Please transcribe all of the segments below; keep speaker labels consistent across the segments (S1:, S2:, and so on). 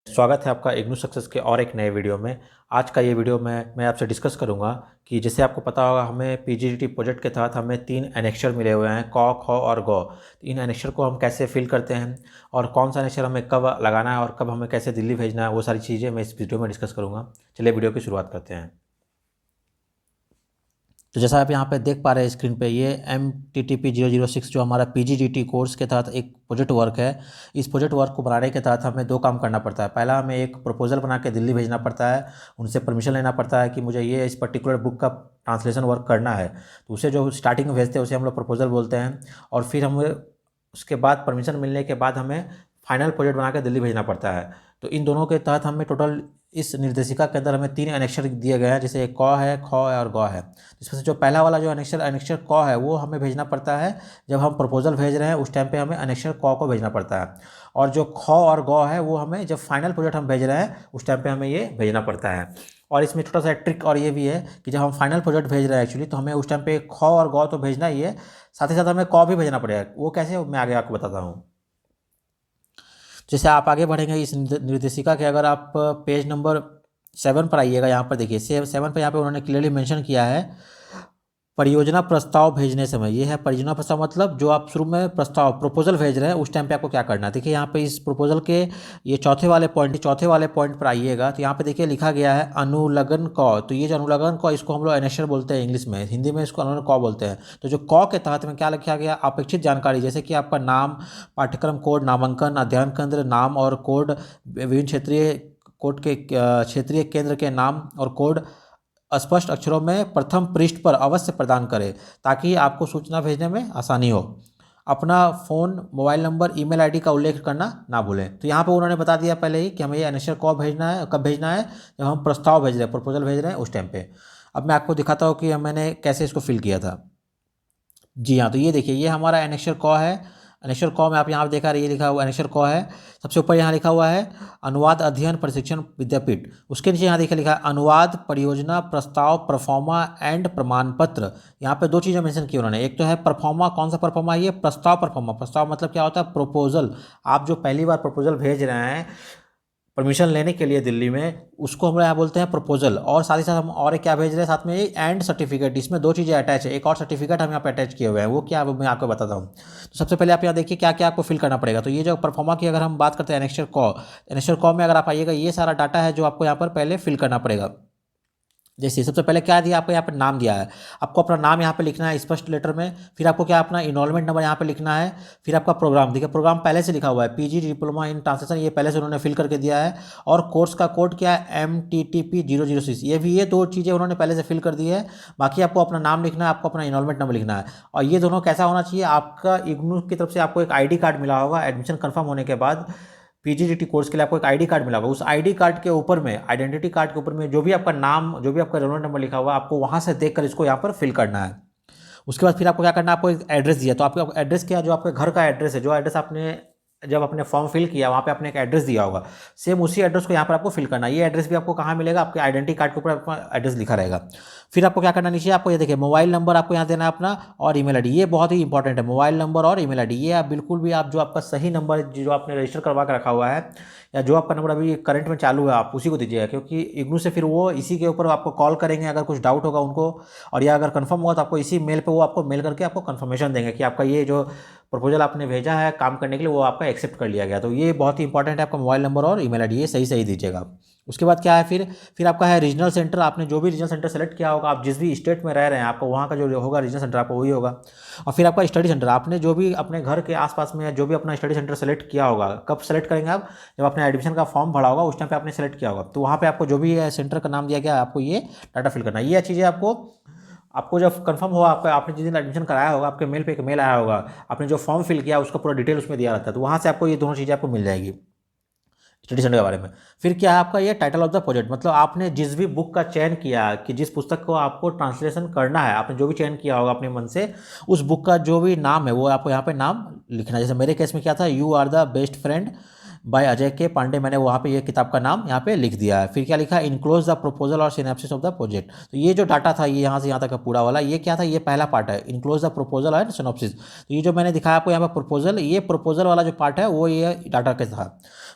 S1: स्वागत है आपका इग्नू सक्सेस के और एक नए वीडियो में। आज का ये वीडियो में मैं आपसे डिस्कस करूंगा कि जैसे आपको पता होगा हमें पीजीडीटी प्रोजेक्ट के तहत हमें 3 एनेक्चर मिले हुए हैं, क, ख और ग। इन एनेक्चर को हम कैसे फिल करते हैं और कौन सा एनेक्चर हमें कब लगाना है और कब हमें कैसे दिल्ली भेजना है, वो सारी चीज़ें मैं इस वीडियो में डिस्कस करूँगा। चलिए वीडियो की शुरुआत करते हैं। तो जैसा आप यहाँ पे देख पा रहे हैं स्क्रीन पे, ये MTTP 006 जो हमारा PGDT कोर्स के तहत एक प्रोजेक्ट वर्क है। इस प्रोजेक्ट वर्क को बनाने के तहत हमें 2 काम करना पड़ता है। पहला, हमें एक प्रपोजल बना के दिल्ली भेजना पड़ता है, उनसे परमिशन लेना पड़ता है कि मुझे ये इस पर्टिकुलर बुक का ट्रांसलेशन वर्क करना है। तो उसे जो स्टार्टिंग में भेजते हैं उसे हम लोग प्रपोजल बोलते हैं। और फिर हम उसके बाद परमिशन मिलने के बाद हमें फाइनल प्रोजेक्ट बना के दिल्ली भेजना पड़ता है। तो इन दोनों के तहत हमें टोटल इस निर्देशिका के अंदर हमें 3 एनेक्चर दिए गए हैं, जैसे एक क है, ख है और ग है। इसमें से जो पहला वाला जो एनेक्चर क है वो हमें भेजना पड़ता है जब हम प्रपोजल भेज रहे हैं, उस टाइम पे हमें एनेक्चर क को भेजना पड़ता है। और जो ख और ग है वो हमें जब फाइनल प्रोजेक्ट हम भेज रहे हैं उस टाइम पे हमें ये भेजना पड़ता है। और इसमें छोटा सा ट्रिक और ये भी है कि जब हम फाइनल प्रोजेक्ट भेज रहे हैं एक्चुअली, तो हमें उस टाइम पे ख और ग तो भेजना ही है, साथ ही साथ हमें क भी भेजना पड़ेगा। वो कैसे, मैं आगे आपको बताता हूँ। जैसे आप आगे बढ़ेंगे इस निर्देशिका के, अगर आप पेज नंबर 7 पर आइएगा, यहाँ पर देखिए 7 पर यहाँ पे उन्होंने क्लियरली मेंशन किया है परियोजना प्रस्ताव भेजने समय। ये है परियोजना प्रस्ताव, मतलब जो आप शुरू में प्रस्ताव प्रपोजल भेज रहे हैं उस टाइम पे आपको क्या करना है। देखिए यहाँ पे इस प्रपोजल के ये चौथे वाले पॉइंट पर आइएगा, तो यहाँ पे देखिए लिखा गया है अनुलग्न क। तो ये जो अनुलग्न क, इसको हम लोग एनेक्चर बोलते हैं इंग्लिश में, हिंदी में इसको अनुलग्न क बोलते हैं। तो जो क के तहत में क्या लिखा गया, अपेक्षित जानकारी, जैसे कि आपका नाम, पाठ्यक्रम कोड, नामांकन, अध्ययन केंद्र नाम और कोड, विभिन्न क्षेत्रीय कोड के क्षेत्रीय केंद्र के नाम और कोड स्पष्ट अक्षरों में प्रथम पृष्ठ पर अवश्य प्रदान करें ताकि आपको सूचना भेजने में आसानी हो। अपना phone, mobile number, email ID का उल्लेख करना ना भूलें। तो यहाँ पे उन्होंने बता दिया पहले ही कि हमें ये एनेक्चर कब भेजना है, कब भेजना है, जब हम प्रस्ताव भेज रहे हैं, प्रपोजल भेज रहे हैं उस टाइम पे। अब मैं आपको दिखाता हूँ कि मैंने कैसे इसको फिल किया था। जी हाँ, तो ये देखिए, ये हमारा एनेक्चर क है। एनेक्चर क में आप यहाँ देखा रही, ये लिखा हुआ एनेक्चर क है। सबसे ऊपर यहाँ लिखा हुआ है अनुवाद अध्ययन प्रशिक्षण विद्यापीठ। उसके नीचे यहाँ देखिए लिखा है अनुवाद परियोजना प्रस्ताव परफॉर्मा एंड प्रमाण पत्र। यहाँ पे 2 चीज़ें मेंशन की उन्होंने। एक तो है परफॉर्मा, कौन सा परफॉर्मा, ये प्रस्ताव परफॉर्मा। प्रस्ताव मतलब क्या होता है, प्रपोजल। आप जो पहली बार प्रपोजल भेज रहे हैं परमिशन लेने के लिए दिल्ली में, उसको हम यहाँ बोलते हैं प्रपोजल। और साथ ही साथ हम और एक क्या भेज रहे हैं साथ में, ये एंड सर्टिफिकेट। इसमें 2 चीज़ें अटैच है, एक और सर्टिफिकेट हम यहाँ पे अटैच किए हुए हैं, वो क्या है वो मैं आपको बताता हूँ। तो सबसे पहले आप यहाँ देखिए क्या क्या आपको फिल करना पड़ेगा। तो ये जो परफॉर्मा की अगर हम बात करते हैं एनेक्चर कॉ में अगर आप आइएगा, ये सारा डाटा है जो आपको यहाँ पर पहले फिल करना पड़ेगा। जैसे सबसे पहले क्या दिया, आपको यहाँ पर नाम दिया है, आपको अपना नाम यहाँ पे लिखना है स्पष्ट लेटर में। फिर आपको क्या अपना इनरोलमेंट नंबर यहाँ पे लिखना है। फिर आपका प्रोग्राम, देखिए प्रोग्राम पहले से लिखा हुआ है, पीजी डिप्लोमा इन ट्रांसलेशन, ये पहले से उन्होंने फिल करके दिया है। और कोर्स का कोड क्या है, MTTP 006, ये 2 चीज़ें उन्होंने पहले से फिल कर दी है। बाकी आपको अपना नाम लिखना है, आपको अपना इनरोलमेंट नंबर लिखना है। और ये दोनों कैसा होना चाहिए, आपका इग्नू की तरफ से आपको एक ID कार्ड मिला होगा एडमिशन कन्फर्म होने के बाद। पीजीडीटी कोर्स के लिए आपको एक आईडी कार्ड मिला होगा, उस आईडी कार्ड के ऊपर में, आइडेंटिटी कार्ड के ऊपर में जो भी आपका नाम, जो भी आपका रोल नंबर लिखा हुआ है, आपको वहां से देखकर इसको यहाँ पर फिल करना है। उसके बाद फिर आपको क्या करना है, आपको एक एड्रेस दिया, तो आपको एड्रेस क्या, जो आपके घर का एड्रेस है, जो एड्रेस आपने जब आपने फॉर्म फिल किया वहाँ पे आपने एक एड्रेस दिया होगा, सेम उसी एड्रेस को यहाँ पर आपको फिल करना है। ये एड्रेस भी आपको कहाँ मिलेगा, आपके आइडेंटिटी कार्ड के ऊपर आपका एड्रेस लिखा रहेगा। फिर आपको क्या करना, नीचे आपको ये देखिए मोबाइल नंबर आपको यहाँ देना है अपना, और ईमेल आईडी। ये बहुत ही इंपॉर्टेंट है, मोबाइल नंबर और ईमेल आईडी। ये आप बिल्कुल भी, आप जो आपका सही नंबर जो आपने रजिस्टर करवा के रखा हुआ है, या जो आपका नंबर अभी करंट में चालू है, आप उसी को दीजिएगा, क्योंकि इग्नू से फिर वो इसी के ऊपर आपको कॉल करेंगे अगर कुछ डाउट होगा उनको। और या अगर कंफर्म होगा तो आपको इसी मेल पे वो आपको मेल करके आपको कंफर्मेशन देंगे कि आपका ये जो प्रपोजल आपने भेजा है काम करने के लिए, वो आपका एक्सेप्ट कर लिया गया। तो ये बहुत ही इंपॉर्टेंट है, आपका मोबाइल नंबर और ईमेल आईडी ये सही सही दीजिएगा आप। उसके बाद क्या है, फिर आपका है रीजनल सेंटर। आपने जो भी रीजनल सेंटर सेलेक्ट किया होगा, आप जिस भी स्टेट में रह रहे हैं, आपको वहाँ का जो होगा रीजनल सेंटर आपको वही होगा। और फिर आपका स्टडी सेंटर, आपने जो भी अपने घर के आसपास में जो भी अपना स्टडी सेंटर सेलेक्ट किया होगा, कब सेलेक्ट करेंगे आप, जब आपने एडमिशन का फॉर्म भरा होगा उस टाइम पे आपने सेलेक्ट किया होगा, तो वहाँ पे आपको जो भी सेंटर का नाम दिया गया आपको ये डाटा फिल करना है। ये चीज़ें आपको जब कंफर्म हुआ, आपका आपने जिस दिन एडमिशन कराया होगा, आपके मेल पे एक मेल आया होगा, आपने जो फॉर्म फिल किया उसका पूरा डिटेल उसमें दिया रहता है, तो वहाँ से आपको ये दोनों चीज़ें आपको मिल जाएगी स्टडी सेंटर के बारे में। फिर क्या है आपका ये टाइटल ऑफ द प्रोजेक्ट, मतलब आपने जिस भी बुक का चयन किया कि जिस पुस्तक को आपको ट्रांसलेशन करना है, आपने जो भी चयन किया होगा अपने मन से, उस बुक का जो भी नाम है वो आपको यहाँ पे नाम लिखना है। जैसे मेरे केस में क्या था, you are the best friend by Ajay K Pandey, मैंने वहाँ पे ये किताब का नाम यहाँ पे लिख दिया है। फिर क्या लिखा है, इनक्लोज द प्रपोजल और सिनेप्सिस ऑफ द प्रोजेक्ट। तो ये जो डाटा था ये यहाँ से यहाँ तक का पूरा वाला ये क्या था, ये पहला पार्ट है, enclose the proposal and synopsis. तो ये जो मैंने दिखाया आपको यहाँ पे प्रपोजल, ये प्रपोजल वाला जो पार्ट है वो ये डाटा का था।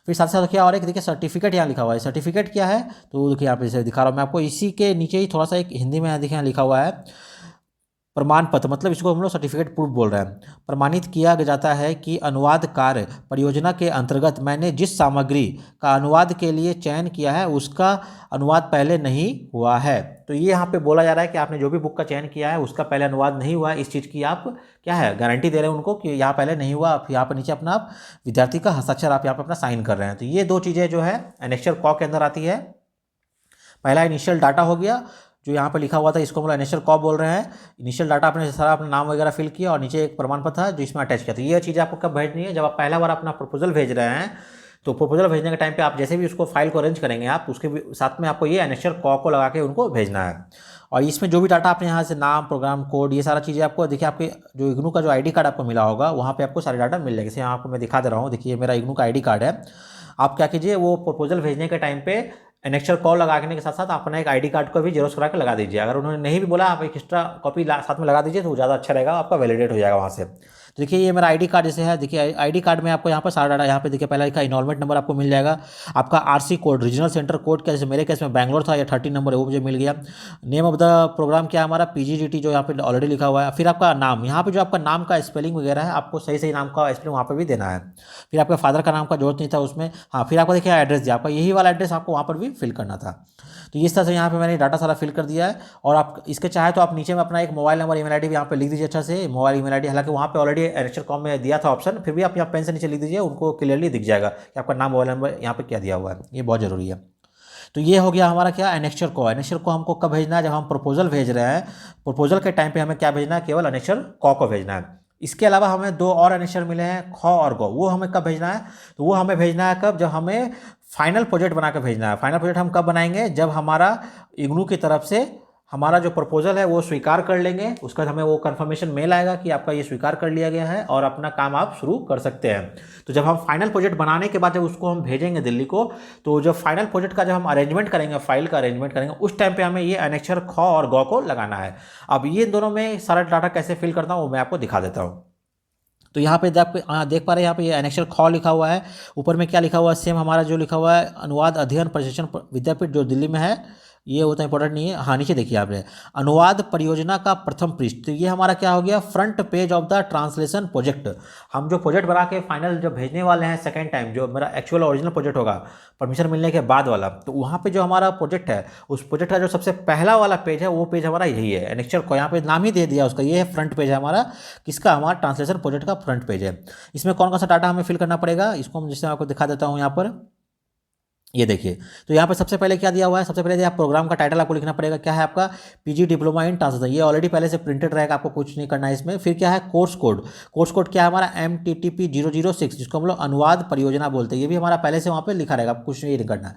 S1: फिर साथ साथ क्या और एक देखिए सर्टिफिकेट यहाँ लिखा हुआ है। सर्टिफिकेट क्या है, तो देखिए यहाँ पे जैसे दिखा रहा हूँ मैं आपको, इसी के नीचे ही थोड़ा सा एक हिंदी में देखिए यहाँ लिखा हुआ है प्रमाण पत्र, मतलब इसको हम लोग सर्टिफिकेट प्रूफ बोल रहे हैं। प्रमाणित किया जाता है कि अनुवाद कार्य परियोजना के अंतर्गत मैंने जिस सामग्री का अनुवाद के लिए चयन किया है उसका अनुवाद पहले नहीं हुआ है। तो ये यहाँ पे बोला जा रहा है कि आपने जो भी बुक का चयन किया है उसका पहले अनुवाद नहीं हुआ है। इस चीज़ की आप क्या है गारंटी दे रहे हैं उनको कि यहाँ पहले नहीं हुआ। फिर यहाँ पर नीचे अपना आप विद्यार्थी का हस्ताक्षर आप यहाँ पर अपना साइन कर रहे हैं। तो ये दो चीज़ें जो है एनेक्चर क के अंदर आती है। पहला इनिशियल डाटा हो गया जो यहाँ पे लिखा हुआ था, इसको हम लोग इनिशियल कॉप बोल रहे हैं। इनिशियल डाटा आपने सारा अपना नाम वगैरह फिल किया और नीचे एक प्रमाण पत्र था जो इसमें अटैच किया था। ये चीज़ आपको कब भेजनी है, जब आप पहला बार अपना प्रपोजल भेज रहे हैं। तो प्रपोजल भेजने के टाइम पे आप जैसे भी उसको फाइल को अरेंज करेंगे आप उसके साथ में आपको ये इनिशियल कॉप को लगा के उनको भेजना है। और इसमें जो भी डाटा आपने यहाँ से नाम, प्रोग्राम कोड, ये सारा चीज़ें आपको देखिए आपके जो इग्नू का जो ID कार्ड आपको मिला होगा वहाँ पर आपको सारे डाटा मिल जाएंगे। जैसे यहाँ आपको मैं दिखा दे रहा हूँ, देखिए मेरा इग्नू का ID कार्ड है। आप क्या कीजिए, वो प्रपोजल भेजने के टाइम पे एनेक्चर कॉल लगाने के साथ साथ अपना एक ID कार्ड को भी जेरोक्स करा के लगा दीजिए। अगर उन्होंने नहीं भी बोला आप एक एक्स्ट्रा कॉपी साथ में लगा दीजिए तो ज़्यादा अच्छा रहेगा, आपका वैलिडेट हो जाएगा वहाँ से। तो देखिए ये मेरा ID कार्ड जैसे है, देखिए ID कार्ड में आपको यहाँ पर सारा डाटा यहाँ पे देखिए पहला लिखा इनरोलमेंट नंबर आपको मिल जाएगा। आपका RC code, regional centre code क्या, जैसे मेरे केस में बैंगलोर था या 13 नंबर है वो मुझे मिल गया। नेम ऑफ द प्रोग्राम क्या है हमारा PGDT जो यहाँ पे ऑलरेडी लिखा हुआ है। फिर आपका नाम, यहाँ पे जो आपका नाम का स्पेलिंग वगैरह है आपको सही सही नाम का स्पेलिंग वहाँ पर भी देना है। फिर आपके फादर का नाम का जरूरत नहीं था उसमें। हाँ, फिर आपको देखिए एड्रेस दिया, आपका यही वाला एड्रेस आपको वहाँ पर भी फिल करना था। तो इस तरह से यहाँ पे मैंने डाटा सारा फिल कर दिया है। और आप इसके चाहे तो आप नीचे में अपना एक मोबाइल नंबर, ईमेल ID भी यहाँ पे लिख दीजिए अच्छा से, मोबाइल ईमेल ID। हालांकि वहाँ पे ऑलरेडी एनेक्चर कॉम में दिया था ऑप्शन, फिर भी आप यहाँ पेन से नीचे लिख दीजिए, उनको क्लियरली दिख जाएगा कि आपका नाम, मोबाइल नंबर यहाँ पे क्या दिया हुआ है। ये बहुत जरूरी है। तो ये हो गया हमारा क्या, एनेक्चर को। एनेक्चर को हमको कब भेजना है, जब हम प्रपोजल भेज रहे हैं। प्रपोजल के टाइम पे हमें क्या भेजना है, केवल एनेक्चर को भेजना है। इसके अलावा हमें दो और एनेक्चर मिले हैं, ख और गो। वो हमें कब भेजना है, तो वो हमें भेजना है कब, जब हमें फाइनल प्रोजेक्ट बना कर भेजना है। फाइनल प्रोजेक्ट हम कब बनाएंगे, जब हमारा इग्नू की तरफ से हमारा जो प्रपोजल है वो स्वीकार कर लेंगे। उसका हमें वो कंफर्मेशन मेल आएगा कि आपका ये स्वीकार कर लिया गया है और अपना काम आप शुरू कर सकते हैं। तो जब हम फाइनल प्रोजेक्ट बनाने के बाद जब उसको हम भेजेंगे दिल्ली को, तो जब फाइनल प्रोजेक्ट का जब हम अरेंजमेंट करेंगे, फाइल का अरेंजमेंट करेंगे, उस टाइम पे हमें ये एनेक्चर ख और गौ को लगाना है। अब ये दोनों में सारा डाटा कैसे फिल करता हूँ वो मैं आपको दिखा देता हूँ। तो यहाँ पे देख पा रहे हैं, यहाँ पे ये एनेक्चर ख लिखा हुआ है। ऊपर में क्या लिखा हुआ है, सेम हमारा जो लिखा हुआ है अनुवाद अध्ययन प्रशिक्षण विद्यापीठ जो दिल्ली में है, ये उतना इंपॉर्टेंट नहीं है। हाँ, नीचे देखिए आपने अनुवाद परियोजना का प्रथम पृष्ठ, तो ये हमारा क्या हो गया, front page of the translation project. हम जो प्रोजेक्ट बना के फाइनल जब भेजने वाले हैं सेकंड टाइम, जो मेरा एक्चुअल ओरिजिनल प्रोजेक्ट होगा परमिशन मिलने के बाद वाला, तो वहाँ पे जो हमारा प्रोजेक्ट है उस प्रोजेक्ट का जो सबसे पहला वाला पेज है वो पेज हमारा यही है, एनेक्चर को। यहाँ पे नाम ही दे दिया उसका, ये है फ्रंट पेज है हमारा, किसका, हमारा ट्रांसलेशन प्रोजेक्ट का फ्रंट पेज है। इसमें कौन कौन सा डाटा हमें फिल करना पड़ेगा, इसको हम जैसे आपको दिखा देता हूँ यहाँ पर। ये देखिए, तो यहाँ पर सबसे पहले क्या दिया हुआ है, सबसे पहले प्रोग्राम का टाइटल आपको लिखना पड़ेगा, क्या है आपका PG डिप्लोमा इन ट्रांसलेशन। ये ऑलरेडी पहले से प्रिंटेड रहेगा, आपको कुछ नहीं करना है इसमें। फिर क्या है कोर्स कोड, कोर्स कोड क्या है हमारा MTTP 006, जिसको हम लोग अनुवाद परियोजना बोलते हैं। ये भी हमारा पहले से वहाँ पर लिखा रहेगा, आपको कुछ नहीं करना है।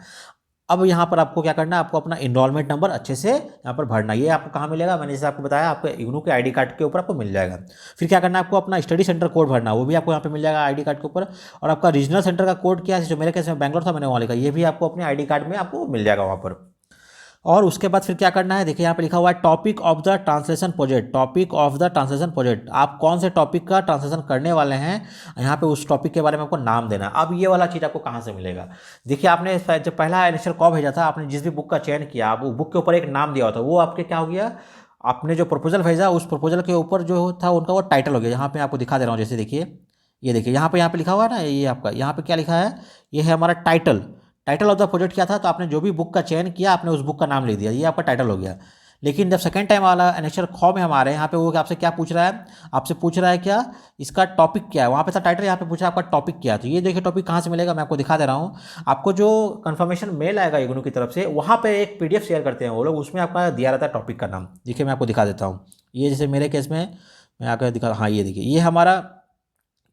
S1: अब यहाँ पर आपको क्या करना है, आपको अपना इनरोलमेंट नंबर अच्छे से यहाँ पर भरना। ये आपको कहाँ मिलेगा, मैंने जैसे आपको बताया आपको इग्नू के ID कार्ड के ऊपर आपको मिल जाएगा। फिर क्या करना है, आपको अपना स्टडी सेंटर कोड भरना, वो भी आपको यहाँ पे मिल जाएगा ID कार्ड के ऊपर। और आपका रीजनल सेंटर का कोड क्या है, जो मेरे केस में बैंगलोर था मैंने वहाँ लिखा, ये भी आपको अपने ID कार्ड में आपको मिल जाएगा वहाँ पर। और उसके बाद फिर क्या करना है, देखिए यहाँ पे लिखा हुआ है topic of the translation project. Topic of the translation project, आप कौन से टॉपिक का ट्रांसलेशन करने वाले हैं, यहाँ पे उस टॉपिक के बारे में आपको नाम देना। अब ये वाला चीज़ आपको कहाँ से मिलेगा, देखिए आपने जब पहला इनिशियल कॉल भेजा था, आपने जिस भी बुक का चयन किया, आप बुक के ऊपर एक नाम दिया होता, वो आपके क्या हो गया, आपने जो प्रपोजल भेजा उस प्रपोजल के ऊपर जो था उनका वो टाइटल हो गया। यहाँ पे आपको दिखा दे रहा हूँ, जैसे देखिए, ये देखिए यहाँ पे लिखा हुआ है ना, ये आपका यहाँ पे क्या लिखा है, ये है हमारा title. Title of the project क्या था, तो आपने जो भी बुक का चयन किया आपने उस बुक का नाम लिख दिया, ये आपका टाइटल हो गया। लेकिन जब सेकंड टाइम वाला एनेक्चर ख में हम आ रहे हैं, यहाँ पे वो आपसे क्या पूछ रहा है, आपसे पूछ रहा है क्या, इसका टॉपिक क्या है। वहाँ पे था टाइटल, यहाँ पे पूछा आपका टॉपिक क्या है। तो ये देखिए टॉपिक कहाँ से मिलेगा, मैं आपको दिखा दे रहा हूँ। आपको जो कन्फर्मेशन मेल आएगा इग्नू की तरफ से, वहाँ पर एक PDF शेयर करते हैं वो लोग, उसमें आपका दिया रहता है टॉपिक का नाम। देखिए मैं आपको दिखा देता हूँ, ये जैसे मेरे केस में मैं आकर दिखा, हाँ ये देखिए, ये हमारा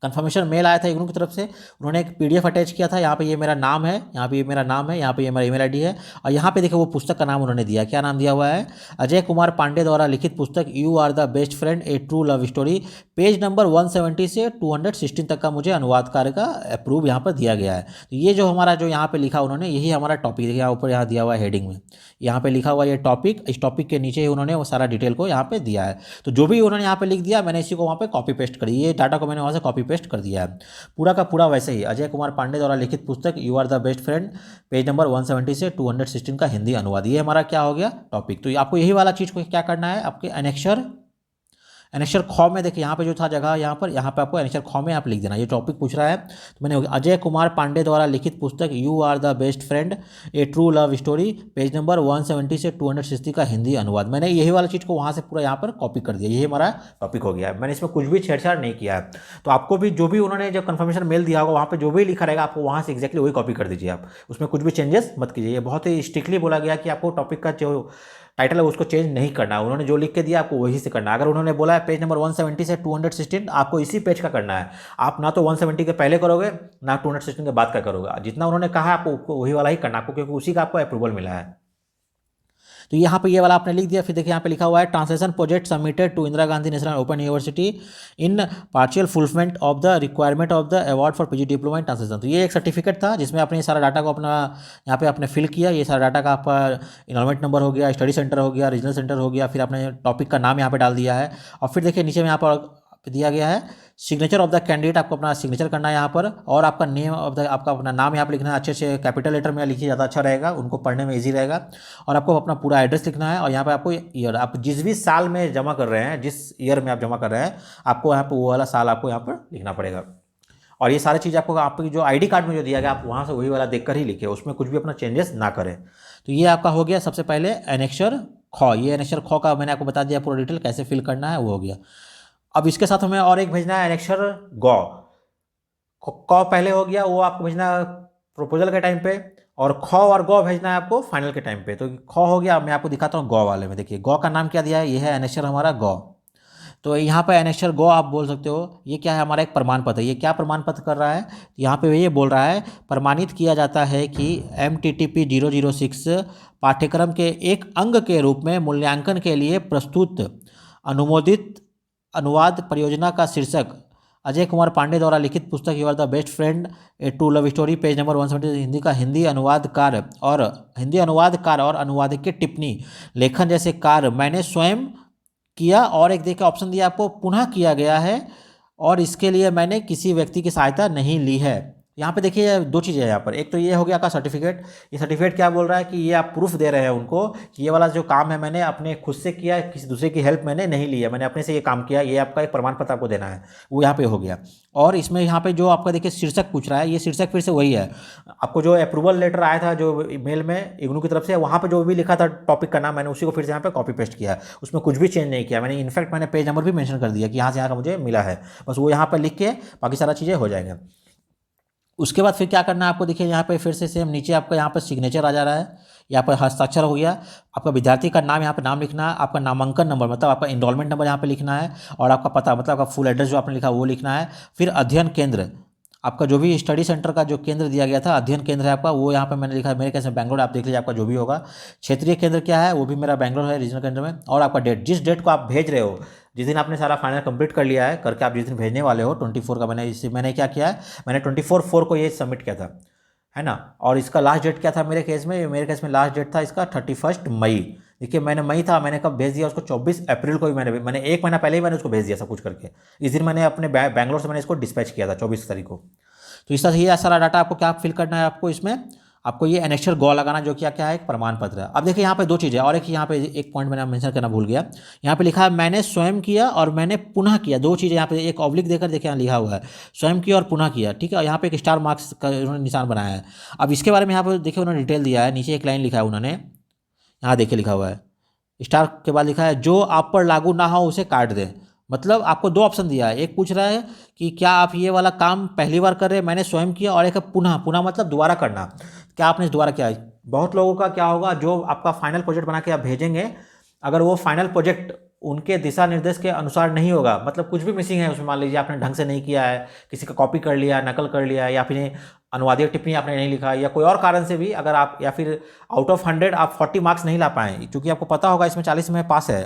S1: कंफर्मेशन मेल आया था इग्नू की तरफ से, उन्होंने एक पीडीएफ अटैच किया था। यहाँ पे ये मेरा नाम है, यहाँ पे ये मेरा नाम है, यहाँ पे ये मेरा ईमेल आईडी है, और यहाँ पे देखिए वो पुस्तक का नाम उन्होंने दिया, क्या नाम दिया हुआ है, अजय कुमार पांडे द्वारा लिखित पुस्तक you are the best friend a true love story, page number 170 से 216 तक का मुझे अनुवाद कार्य का अप्रूव यहाँ पर दिया गया है। तो ये जो हमारा जो यहाँ पे लिखा उन्होंने, यही हमारा टॉपिक देखिए यहाँ ऊपर यहाँ दिया हुआ है हेडिंग में, यहाँ पे लिखा हुआ ये टॉपिक, इस टॉपिक के नीचे ही उन्होंने वो सारा डिटेल को यहाँ पे दिया है। तो जो भी उन्होंने यहाँ पे लिख दिया, मैंने इसी को वहाँ पे कॉपी पेस्ट करी, ये डाटा को मैंने वहाँ से कॉपी पेस्ट कर दिया है पूरा का पूरा वैसे ही। अजय कुमार पांडे द्वारा लिखित पुस्तक you are the best friend, page number 170 से 216 का हिंदी अनुवाद, ये हमारा क्या हो गया टॉपिक। तो आपको यही वाला चीज़ को क्या करना है, आपके एनेक्शर ख में देखिए यहाँ पे जो था जगह, यहाँ पे आपको एनेक्शर ख में आप लिख देना, ये टॉपिक पूछ रहा है। तो मैंने अजय कुमार पांडे द्वारा लिखित पुस्तक you are the best friend a true love story, page number 170 से 260 का हिंदी अनुवाद, मैंने यही वाला चीज़ को वहाँ से पूरा यहाँ पर कॉपी कर दिया, यही हमारा टॉपिक हो गया है। मैंने इसमें कुछ भी छेड़छाड़ नहीं किया है। तो आपको भी जो भी उन्होंने जब कन्फर्मेशन मेल दिया होगा, वहाँ पर जो भी लिखा रहेगा, आपको वहाँ से एक्जैक्टली वही कॉपी कर दीजिए आप, उसमें कुछ भी चेंजेस मत कीजिए। ये बहुत ही स्ट्रिक्टली बोला गया कि आपको टॉपिक का जो टाइटल है उसको चेंज नहीं करना है, उन्होंने जो लिख के दिया आपको वही से करना है। अगर उन्होंने बोला है पेज नंबर 170 से 216, आपको इसी पेज का करना है। आप ना तो 170 के पहले करोगे, ना 216 के बाद का करोगे, जितना उन्होंने कहा है आपको वही वाला ही करना आपको, क्योंकि उसी का आपको अप्रूवल मिला है। तो यहाँ पे ये वाला आपने लिख दिया। फिर देखिए यहाँ पे लिखा हुआ है translation project submitted to Indira Gandhi National Open University in partial fulfilment of the requirement of the award for PG diploma in translation. तो ये एक सर्टिफिकेट था जिसमें अपने सारा डाटा को अपना यहाँ पे आपने फिल किया, ये सारा डाटा का आपका इनरोलमेंट नंबर हो गया, स्टडी सेंटर हो गया, रीजनल सेंटर हो गया, फिर आपने टॉपिक का नाम यहाँ पे डाल दिया है, और फिर देखिए नीचे में यहाँ पर दिया गया है सिग्नेचर ऑफ द कैंडिडेट, आपको अपना सिग्नेचर करना है यहाँ पर, और आपका नेम ऑफ द, आपका अपना नाम यहाँ पर लिखना है, अच्छे से कैपिटल लेटर में लिखिए, ज़्यादा अच्छा रहेगा, उनको पढ़ने में इजी रहेगा। और आपको अपना पूरा एड्रेस लिखना है, और यहाँ पे आपको ईयर, आप जिस भी साल में जमा कर रहे हैं, जिस ईयर में आप जमा कर रहे हैं, आपको यहाँ पर वो वाला साल आपको यहाँ पर लिखना पड़ेगा। और ये सारी चीज़ आपको आपकी जो आईडी कार्ड में जो दिया गया, आप वहाँ से वही वाला देखकर ही लिखे, उसमें कुछ भी अपना चेंजेस ना करें। तो ये आपका हो गया सबसे पहले एनेक्शर ख, ये एनेक्शर ख का मैंने आपको बता दिया पूरा डिटेल कैसे फिल करना है, वो हो गया। अब इसके साथ हमें और एक भेजना है एनेक्शर ग, क पहले हो गया, वो आपको भेजना है प्रपोजल के टाइम पे, और ख और ग भेजना है आपको फाइनल के टाइम पे। तो ख हो गया, मैं आपको दिखाता हूँ ग वाले में। देखिए ग का नाम क्या दिया है, ये है एनेक्शर हमारा ग। तो यहाँ पर एनेक्शर गो आप बोल सकते हो, ये क्या है, हमारा एक प्रमाण पत्र है। ये क्या प्रमाण पत्र कर रहा है, यहाँ पे ये बोल रहा है प्रमाणित किया जाता है कि MTTP 006 पाठ्यक्रम के एक अंग के रूप में मूल्यांकन के लिए प्रस्तुत अनुमोदित अनुवाद परियोजना का शीर्षक अजय कुमार पांडे द्वारा लिखित पुस्तक you are the best friend a true love story, page number 170 Hindi का हिंदी अनुवादकार और अनुवादक की टिप्पणी लेखन जैसे कार्य मैंने स्वयं किया, और एक देखिए ऑप्शन दिया आपको पुनः किया गया है, और इसके लिए मैंने किसी व्यक्ति की सहायता नहीं ली है। यहाँ पे देखिए दो चीज़ें हैं यहाँ पर, एक तो ये हो गया आपका सर्टिफिकेट। ये सर्टिफिकेट क्या बोल रहा है कि ये आप प्रूफ दे रहे हैं उनको कि ये वाला जो काम है मैंने अपने खुद से किया, किसी दूसरे की हेल्प मैंने नहीं ली है, मैंने अपने से ये काम किया, ये आपका एक प्रमाण पत्र आपको देना है, वो यहाँ पे हो गया। और इसमें यहाँ पे जो आपका देखिए शीर्षक पूछ रहा है, ये शीर्षक फिर से वही है, आपको जो अप्रूवल लेटर आया था जो मेल में इग्नू की तरफ से, वहाँ पर जो भी लिखा था टॉपिक का नाम, मैंने उसी को फिर से यहाँ पे कॉपी पेस्ट किया, उसमें कुछ भी चेंज नहीं किया मैंने। इनफैक्ट मैंने पेज नंबर भी मेंशन कर दिया कि यहाँ से यहाँ का मुझे मिला है, बस वो यहाँ पर लिख के बाकी सारा चीज़ें हो जाएगा। उसके बाद फिर क्या करना है आपको, देखिए यहाँ पे फिर से सेम नीचे आपका यहाँ पर सिग्नेचर आ जा रहा है, यहाँ पर हस्ताक्षर हो गया, आपका विद्यार्थी का नाम यहाँ पे नाम लिखना है, आपका नामांकन नंबर मतलब आपका इनरोलमेंट नंबर यहाँ पे लिखना है, और आपका पता मतलब आपका फुल एड्रेस जो आपने लिखा वो लिखना है। फिर अध्ययन केंद्र, आपका जो भी स्टडी सेंटर का जो केंद्र दिया गया था, अध्ययन केंद्र है आपका, वो यहाँ पे मैंने लिखा है, मेरे कैसे बैंगलोर, आप देख लीजिए आपका जो भी होगा। क्षेत्रीय केंद्र क्या है, वो भी मेरा बैंगलोर है रीजनल केंद्र में। और आपका डेट, जिस डेट को आप भेज रहे हो, जिस दिन आपने सारा फाइनल कंप्लीट कर लिया है करके, आप जिस दिन भेजने वाले हो 24 का, मैंने क्या किया है, मैंने 24/4 को ये सबमिट किया था, है ना। और इसका लास्ट डेट क्या था मेरे केस में लास्ट डेट था इसका 31 मई। देखिए मैंने मई था, मैंने कब भेज दिया उसको, 24 अप्रैल को ही मैंने 1 महीना पहले ही मैंने उसको भेज दिया सब कुछ करके। इस दिन मैंने अपने बैंगलोर से मैंने इसको डिस्पैच किया था 24 तारीख को। तो इस तरह से ये सारा डाटा आपको क्या फिल करना है, आपको इसमें आपको ये एनेक्शर गो लगाना, जो क्या है एक प्रमाण पत्र है। अब देखिए यहाँ पे दो चीज़ें, और एक यहाँ पे एक पॉइंट मैंने मेंशन करना भूल गया, यहाँ पे लिखा है मैंने स्वयं किया और मैंने पुनः किया, दो चीज़ें यहाँ पे एक ऑब्लिक देकर देखिए यहाँ लिखा हुआ है स्वयं किया और पुनः किया, ठीक है। यहाँ पे एक स्टार मार्क्स का उन्होंने निशान बनाया है। अब इसके बारे में यहाँ पर देखिए उन्होंने डिटेल दिया है, नीचे एक लाइन लिखा है उन्होंने, यहाँ देखिए लिखा हुआ है स्टार के बाद लिखा है जो आप पर लागू ना हो उसे काट दें। मतलब आपको दो ऑप्शन दिया है, एक पूछ रहा है कि क्या आप ये वाला काम पहली बार कर रहे हैं, मैंने स्वयं किया, और एक है पुनः मतलब दोबारा करना, क्या आपने दोबारा किया है। बहुत लोगों का क्या होगा, जो आपका फाइनल प्रोजेक्ट बना के आप भेजेंगे, अगर वो फाइनल प्रोजेक्ट उनके दिशा निर्देश के अनुसार नहीं होगा, मतलब कुछ भी मिसिंग है उसमें, मान लीजिए आपने ढंग से नहीं किया है, किसी का कॉपी कर लिया, नकल कर लिया, या फिर अनुवादिक टिप्पणी आपने नहीं लिखा, या कोई और कारण से भी अगर आप, या फिर आउट ऑफ 100 आप 40 मार्क्स नहीं ला पाए, क्योंकि आपको पता होगा इसमें 40 में पास है।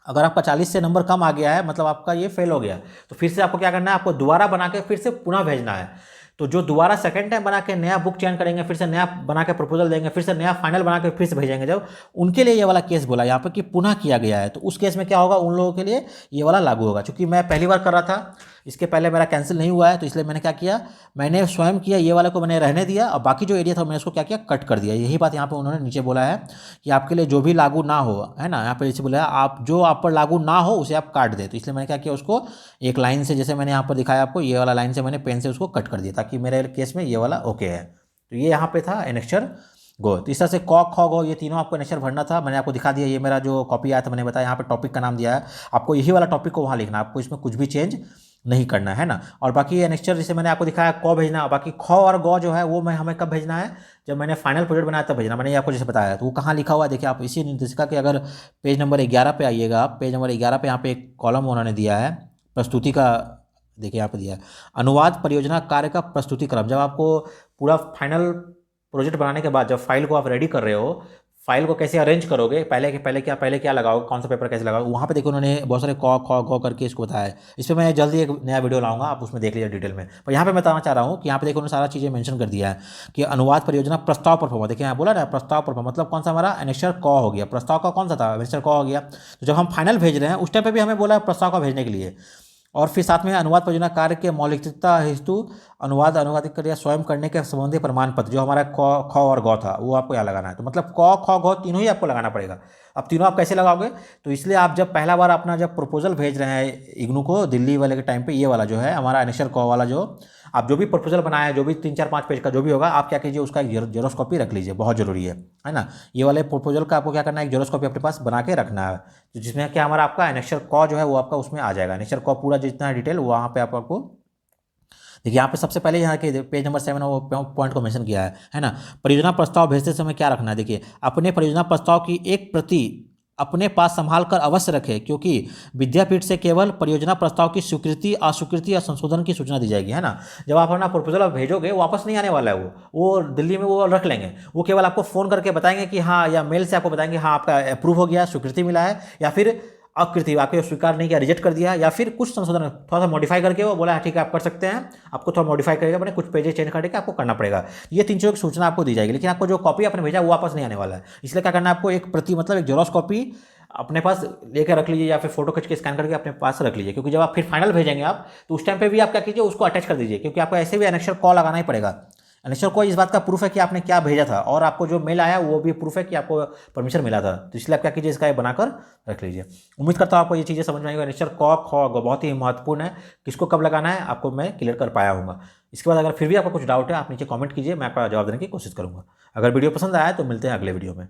S1: अगर आपका 40 से नंबर कम आ गया है मतलब आपका ये फेल हो गया, तो फिर से आपको क्या करना है, आपको दोबारा बना के फिर से पुनः भेजना है। तो जो दोबारा सेकंड टाइम बना के नया बुक चयन करेंगे, फिर से नया बना के प्रपोजल देंगे, फिर से नया फाइनल बना के फिर से भेजेंगे, जब उनके लिए ये वाला केस बोला यहाँ पर कि पुनः किया गया है, तो उस केस में क्या होगा, उन लोगों के लिए ये वाला लागू होगा। क्योंकि मैं पहली बार कर रहा था, इसके पहले मेरा कैंसिल नहीं हुआ है, तो इसलिए मैंने क्या किया, मैंने स्वयं किया, ये वाले को मैंने रहने दिया, और बाकी जो एरिया था मैंने उसको क्या किया, कट कर दिया। यही बात यहाँ पे उन्होंने नीचे बोला है कि आपके लिए जो भी लागू ना हो, है ना, यहाँ पे नीचे बोला है आप जो आप पर लागू ना हो उसे आप काट दे। तो इसलिए मैंने क्या किया, उसको एक लाइन से, जैसे मैंने यहाँ पर दिखाया आपको, ये वाला लाइन से मैंने पेन से उसको कट कर दिया, ताकि मेरे केस में ये वाला ओके है। तो ये यहाँ पे था एनेक्चर गो। तो इस तरह से क ख गो ये तीनों आपको एनेक्चर भरना था। मैंने आपको दिखा दिया, ये मेरा जो कॉपी आया था मैंने बताया, यहाँ पे टॉपिक का नाम दिया है, आपको यही वाला टॉपिक को वहाँ लिखना है, आपको इसमें कुछ भी चेंज नहीं करना है ना। और बाकी एनेक्चर जैसे मैंने आपको दिखाया क भेजना, बाकी ख और ग जो है वो हमें कब भेजना है, जब मैंने फाइनल प्रोजेक्ट बनाया तब भेजना। मैंने आपको जैसे बताया, तो वो कहाँ लिखा हुआ है देखिए, आप इसी निर्देशिका के अगर पेज नंबर 11 पे आइएगा, आप पेज नंबर 11 पे यहाँ पे एक कॉलम उन्होंने दिया है प्रस्तुति का, देखिए यहाँ पे दिया है अनुवाद परियोजना कार्य का प्रस्तुति क्रम। जब आपको पूरा फाइनल प्रोजेक्ट बनाने के बाद जब फाइल को आप रेडी कर रहे हो, फाइल को कैसे अरेंज करोगे, पहले क्या लगाओगे, कौन सा पेपर कैसे लगाओगे, वहाँ पे देखो उन्होंने बहुत सारे क ख ग करके इसको बताया है। इस पर मैं जल्दी एक नया वीडियो लाऊंगा, आप उसमें देख लीजिए डिटेल में। पर यहाँ पे मैं बताना चाह रहा हूँ कि यहाँ पे देखो उन्होंने सारा चीज़ें मेंशन कर दिया है कि अनुवाद परियोजना प्रस्ताव परफॉर्मा। देखिए यहाँ बोला ना प्रस्ताव परफॉर्मा, मतलब कौन सा हमारा एनेक्चर क हो गया, प्रस्ताव का कौन सा था, एनेक्चर क हो गया। तो जब हम फाइनल भेज रहे हैं उस टाइम पर भी हमें बोला है प्रस्ताव का भेजने के लिए। और फिर साथ में अनुवाद परियोजना कार्य के मौलिकता हेतु अनुवादित क्रिया स्वयं करने के संबंधी प्रमाण पत्र, जो हमारा क ख और ग था, वो आपको यहाँ लगाना है। तो मतलब क ख ग तीनों ही आपको लगाना पड़ेगा। अब तीनों आप कैसे लगाओगे, तो इसलिए आप जब पहला बार अपना जब प्रपोजल भेज रहे हैं इग्नू को दिल्ली वाले के टाइम पे, ये वाला जो है हमारा एनेक्चर क वाला, जो आप जो भी प्रपोजल बनाया है, जो भी 3-4-5 पेज का जो भी होगा, आप क्या कीजिए उसका एक जेरोक्स कॉपी रख लीजिए, बहुत जरूरी है ना। ये वाले प्रपोजल का आपको क्या करना है, एक जेरोक्स कॉपी अपने पास बना के रखना है, तो जिसमें क्या हमारा आपका एनेक्चर क जो है वो आपका उसमें आ जाएगा। एनेक्चर क पूरा जितना डिटेल वहाँ पे आपको देखिए, यहाँ पे सबसे पहले यहाँ के पेज नंबर 7 वो पॉइंट को मेंशन किया है ना। परियोजना प्रस्ताव भेजते समय क्या रखना है, देखिए अपने परियोजना प्रस्ताव की एक प्रति अपने पास संभाल कर अवश्य रखें, क्योंकि विद्यापीठ से केवल परियोजना प्रस्ताव की स्वीकृति, अस्वीकृति या संशोधन की सूचना दी जाएगी, है ना। जब आप अपना प्रपोजल आप भेजोगे, वापस नहीं आने वाला है वो दिल्ली में वो रख लेंगे। वो केवल आपको फ़ोन करके बताएंगे कि हाँ, या मेल से आपको बताएंगे हाँ आपका अप्रूव हो गया, स्वीकृति मिला है, या फिर अकृति आपके स्वीकार नहीं किया, रिजेक्ट कर दिया, या फिर कुछ संशोधन थोड़ा सा मॉडिफाई करके वो बोला ठीक है आप कर सकते हैं, आपको थोड़ा मॉडिफाई करेगा, मैंने कुछ पेजेस चेंज करके आपको करना पड़ेगा। ये 3 चीज़ों की सूचना आपको दी जाएगी, लेकिन आपको जो कॉपी आपने भेजा वो वापस नहीं आने वाला है। इसलिए क्या करना है, आपको एक प्रति मतलब एक जेरोक्स कॉपी अपने पास लेकर रख लीजिए, या फिर फोटो खींच के स्कैन करके अपने पास रख लीजिए, क्योंकि जब आप फिर फाइनल भेजेंगे आप, तो उस टाइम पे भी आप क्या कीजिए, उसको अटैच कर दीजिए, क्योंकि आपको ऐसे भी एनेक्चर कॉल लगाना ही पड़ेगा। एनेक्चर को इस बात का प्रूफ है कि आपने क्या भेजा था, और आपको जो मेल आया वो भी प्रूफ है कि आपको परमिशन मिला था। तो इसलिए आप क्या कीजिए, इसका ये बनाकर रख लीजिए। उम्मीद करता हूँ आपको ये चीज़ें समझ में आएंगी। एनेक्चर क ख ग बहुत ही महत्वपूर्ण है, किसको कब लगाना है आपको मैं क्लियर कर पाया हूँ। इसके बाद अगर फिर भी आपको कुछ डाउट है, आप नीचे कमेंट कीजिए, मैं आपका जवाब देने की कोशिश करूँगा। अगर वीडियो पसंद आया तो मिलते हैं अगले वीडियो में।